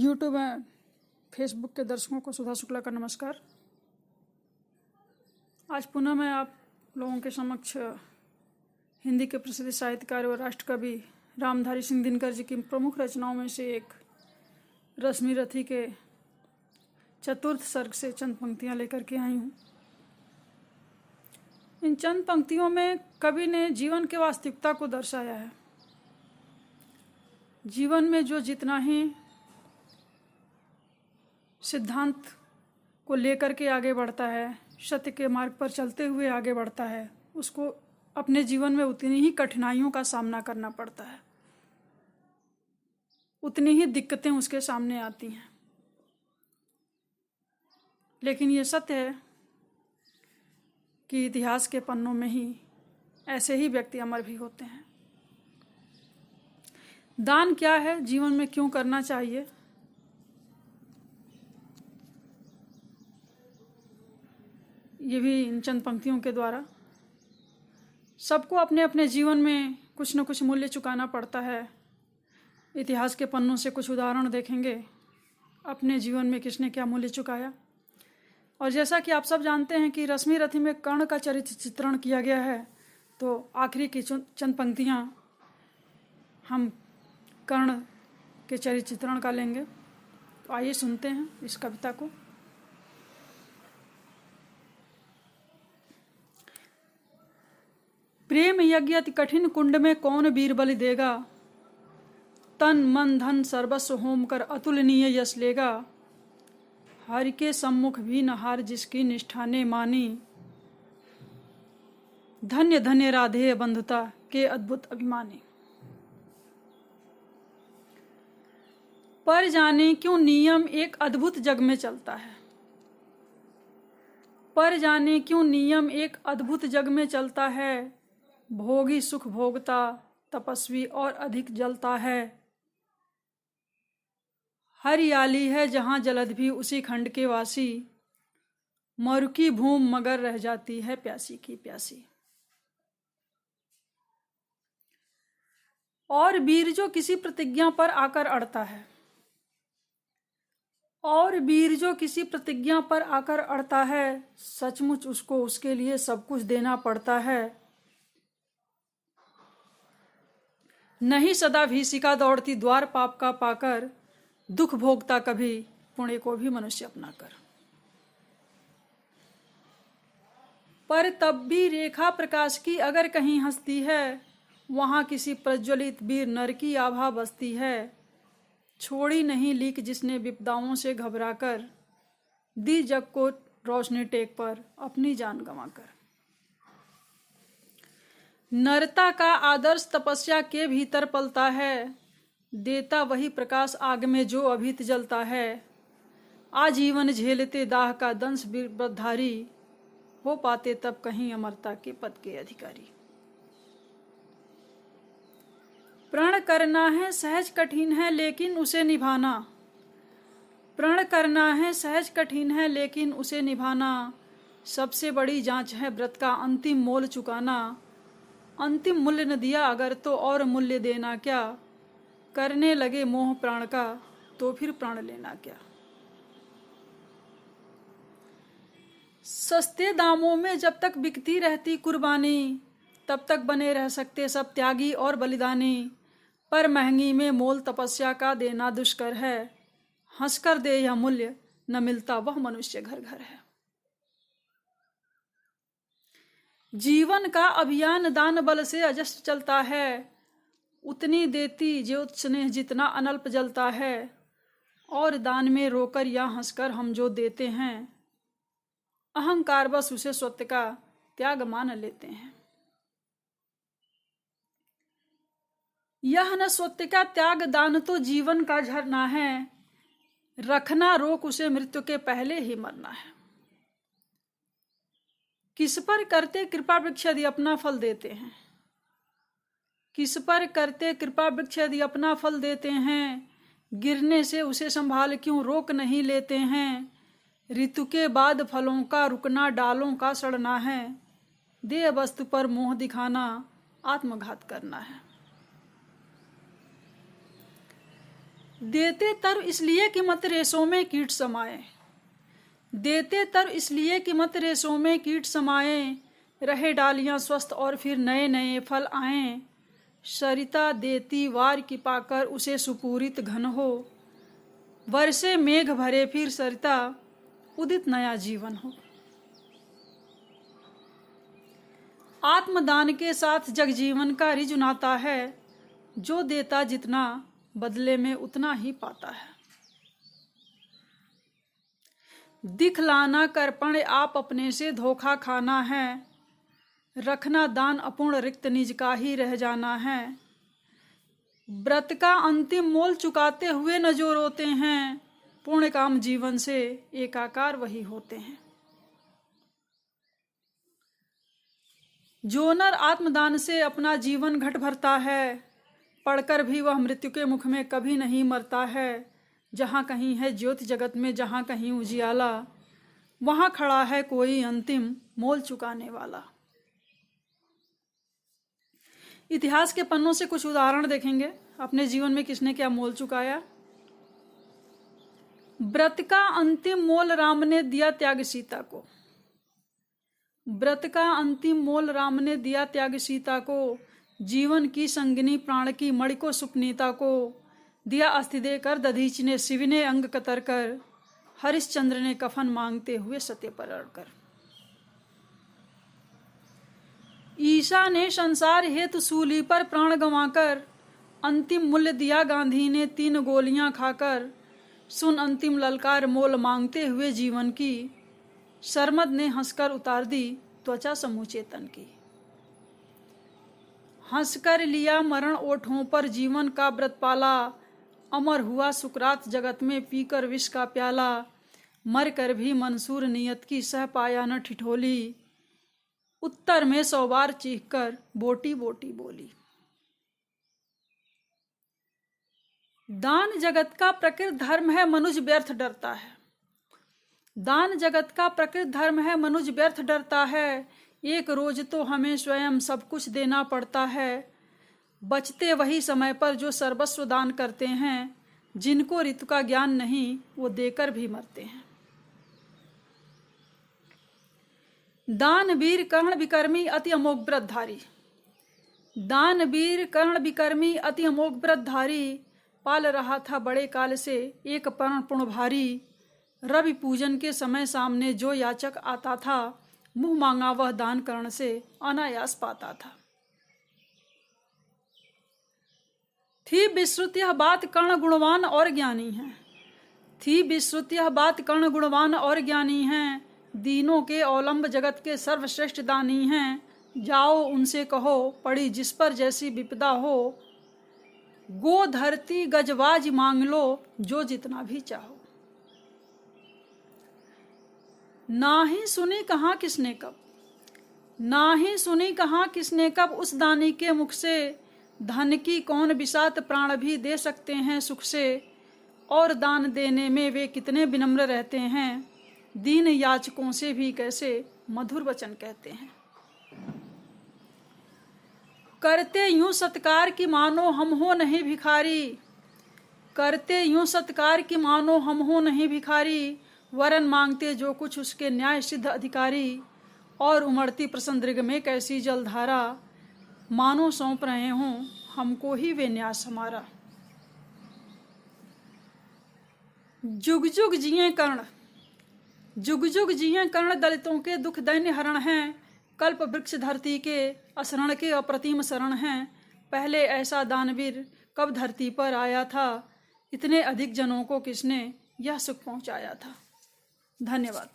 YouTube and Facebook के दर्शकों को सुधा शुक्ला का नमस्कार। आज पुनः मैं आप लोगों के समक्ष हिंदी के प्रसिद्ध साहित्यकार और राष्ट्र कवि रामधारी सिंह दिनकर जी की प्रमुख रचनाओं में से एक रश्मि रथी के चतुर्थ सर्ग से चंद पंक्तियां लेकर के आई हूँ। इन चंद पंक्तियों में कवि ने जीवन के वास्तविकता को दर्शाया है। जीवन में जो जितना ही सिद्धांत को लेकर के आगे बढ़ता है, सत्य के मार्ग पर चलते हुए आगे बढ़ता है, उसको अपने जीवन में उतनी ही कठिनाइयों का सामना करना पड़ता है, उतनी ही दिक्कतें उसके सामने आती हैं। लेकिन ये सत्य है कि इतिहास के पन्नों में ही ऐसे ही व्यक्ति अमर भी होते हैं। दान क्या है, जीवन में क्यों करना चाहिए, ये भी इन चंद पंक्तियों के द्वारा। सबको अपने अपने जीवन में कुछ न कुछ मूल्य चुकाना पड़ता है। इतिहास के पन्नों से कुछ उदाहरण देखेंगे अपने जीवन में किसने क्या मूल्य चुकाया। और जैसा कि आप सब जानते हैं कि रश्मि रथी में कर्ण का चरित्र चित्रण किया गया है, तो आखिरी की चंद पंक्तियां हम कर्ण के चरित्र चित्रण का लेंगे। तो आइए सुनते हैं इस कविता को। प्रेम यज्ञ अति कठिन कुंड में कौन वीर बलि देगा, तन मन धन सर्वस्व होम कर अतुलनीय यश लेगा। हरि के सम्मुख भी न हार जिसकी निष्ठा ने मानी, धन्य धन्य राधेय बंधुता के अद्भुत अभिमानी। पर जाने क्यों नियम एक अद्भुत जग में चलता है, पर जाने क्यों नियम एक अद्भुत जग में चलता है। भोगी सुख भोगता तपस्वी और अधिक जलता है। हरियाली है जहां जलद भी उसी खंड के वासी, मरुकी भूम मगर रह जाती है प्यासी की प्यासी। और वीर जो किसी प्रतिज्ञा पर आकर अड़ता है, और वीर जो किसी प्रतिज्ञा पर आकर अड़ता है, सचमुच उसको उसके लिए सब कुछ देना पड़ता है। नहीं सदा भीषिका दौड़ती द्वार पाप का पाकर, दुख भोगता कभी पुण्य को भी मनुष्य अपना कर। पर तब भी रेखा प्रकाश की अगर कहीं हंसती है, वहां किसी प्रज्वलित वीर नर की आभा बसती है। छोड़ी नहीं लीक जिसने विपदाओं से घबराकर, दी जग को रोशनी टेक पर अपनी जान गंवाकर। नरता का आदर्श तपस्या के भीतर पलता है, देता वही प्रकाश आग में जो अभीत जलता है। आजीवन झेलते दाह का दंश बिरबधारी, हो पाते तब कहीं अमरता के पद के अधिकारी। प्रण करना है सहज कठिन है लेकिन उसे निभाना, प्रण करना है सहज कठिन है लेकिन उसे निभाना। सबसे बड़ी जांच है व्रत का अंतिम मोल चुकाना। अंतिम मूल्य न दिया अगर तो और मूल्य देना क्या। करने लगे मोह प्राण का तो फिर प्राण लेना क्या। सस्ते दामों में जब तक बिकती रहती कुर्बानी, तब तक बने रह सकते सब त्यागी और बलिदानी। पर महंगी में मोल तपस्या का देना दुष्कर है, हंसकर दे यह मूल्य न मिलता वह मनुष्य घर घर है। जीवन का अभियान दान बल से अजस्ट चलता है, उतनी देती ज्योत स्नेह जितना अनल्प जलता है। और दान में रोकर या हंसकर हम जो देते हैं, अहंकार बस उसे सत्य का त्याग मान लेते हैं। यह न सत्य का त्याग दान तो जीवन का झरना है, रखना रोक उसे मृत्यु के पहले ही मरना है। किस पर करते कृपा वृक्ष यदि अपना फल देते हैं, किस पर करते कृपा वृक्ष यदि अपना फल देते हैं। गिरने से उसे संभाल क्यों रोक नहीं लेते हैं। ऋतु के बाद फलों का रुकना डालों का सड़ना है। देह वस्तु पर मोह दिखाना आत्मघात करना है। देते तर इसलिए कि मत रेशों में कीट समाए, देते तर इसलिए कि मत रेशों में कीट समाए, रहे डालियां स्वस्थ और फिर नए नए फल आएं। सरिता देती वार की पाकर उसे सुपूरित घन हो, वर्षे मेघ भरे फिर सरिता उदित नया जीवन हो। आत्मदान के साथ जगजीवन का रिज नाता है, जो देता जितना बदले में उतना ही पाता है। दिखलाना कर्पण आप अपने से धोखा खाना है, रखना दान अपूर्ण रिक्त निज का ही रह जाना है। व्रत का अंतिम मोल चुकाते हुए न जो रोते हैं, पूर्ण काम जीवन से एकाकार वही होते हैं। जो नर आत्मदान से अपना जीवन घट भरता है, पढ़कर भी वह मृत्यु के मुख में कभी नहीं मरता है। जहाँ कहीं है ज्योति जगत में, जहाँ कहीं उजियाला, वहाँ खड़ा है कोई अंतिम मोल चुकाने वाला। इतिहास के पन्नों से कुछ उदाहरण देखेंगे, अपने जीवन में किसने क्या मोल चुकाया। व्रत का अंतिम मोल राम ने दिया त्याग सीता को, व्रत का अंतिम मोल राम ने दिया त्याग सीता को। जीवन की संगिनी प्राण की मणि को सुपनीता को, दिया अस्थि देकर दधीच ने शिव ने अंग कतर कर, हरिश्चंद्र ने कफन मांगते हुए सत्य पर अड़कर। ईशा ने संसार हेतु सूली पर प्राण गंवाकर, अंतिम मूल्य दिया गांधी ने 3 गोलियां खाकर। सुन अंतिम ललकार मोल मांगते हुए जीवन की, शर्मद ने हंसकर उतार दी त्वचा समूचे तन की। हंसकर लिया मरण ओठों पर जीवन का व्रत पाला, अमर हुआ सुकरात जगत में पीकर विष का प्याला। मर कर भी मंसूर नियत की सह पाया न ठिठोली, उत्तर में 100 बार चीख कर बोटी बोटी बोली। दान जगत का प्रकृत धर्म है, मनुज व्यर्थ डरता है। दान जगत का प्रकृत धर्म है, मनुज व्यर्थ डरता है। एक रोज तो हमें स्वयं सब कुछ देना पड़ता है, बचते वही समय पर जो सर्वस्व दान करते हैं। जिनको ऋतु का ज्ञान नहीं वो देकर भी मरते हैं। दानवीर कर्ण विकर्मी अति अमोघ व्रतधारी, दानवीर कर्ण विकर्मी अति अमोघ व्रतधारी। पाल रहा था बड़े काल से एक प्राण पुण्य भारी, रवि पूजन के समय सामने जो याचक आता था, मुंह मांगा वह दान कर्ण से अनायास पाता था। थी विश्रुत यह बात कर्ण गुणवान और ज्ञानी है, थी विश्रुत यह बात कर्ण गुणवान और ज्ञानी हैं। दीनों के अवलंब जगत के सर्वश्रेष्ठ दानी हैं। जाओ उनसे कहो पड़ी जिस पर जैसी विपदा हो, गो धरती गजवाज मांग लो जो जितना भी चाहो। ना ही सुनी कहाँ किसने कब, ना ही सुनी कहाँ किसने कब उस दानी के मुख से, धन की कौन बिसात प्राण भी दे सकते हैं सुख से। और दान देने में वे कितने विनम्र रहते हैं, दीन याचकों से भी कैसे मधुर वचन कहते हैं। करते यूं सत्कार की मानो हम हो नहीं भिखारी, करते यूं सत्कार की मानो हम हो नहीं भिखारी। वरन मांगते जो कुछ उसके न्याय सिद्ध अधिकारी, और उमड़ती प्रसन्न दृग में कैसी जलधारा, मानो सौंप रहे हों हमको ही वे न्यास हमारा। जुग जुग जिए कर्ण, जुग जुग जिए कर्ण, दलितों के दुख दैन्य हरण हैं। कल्प वृक्ष धरती के असरण के अप्रतिम शरण हैं। पहले ऐसा दानवीर कब धरती पर आया था, इतने अधिक जनों को किसने यह सुख पहुंचाया था। धन्यवाद।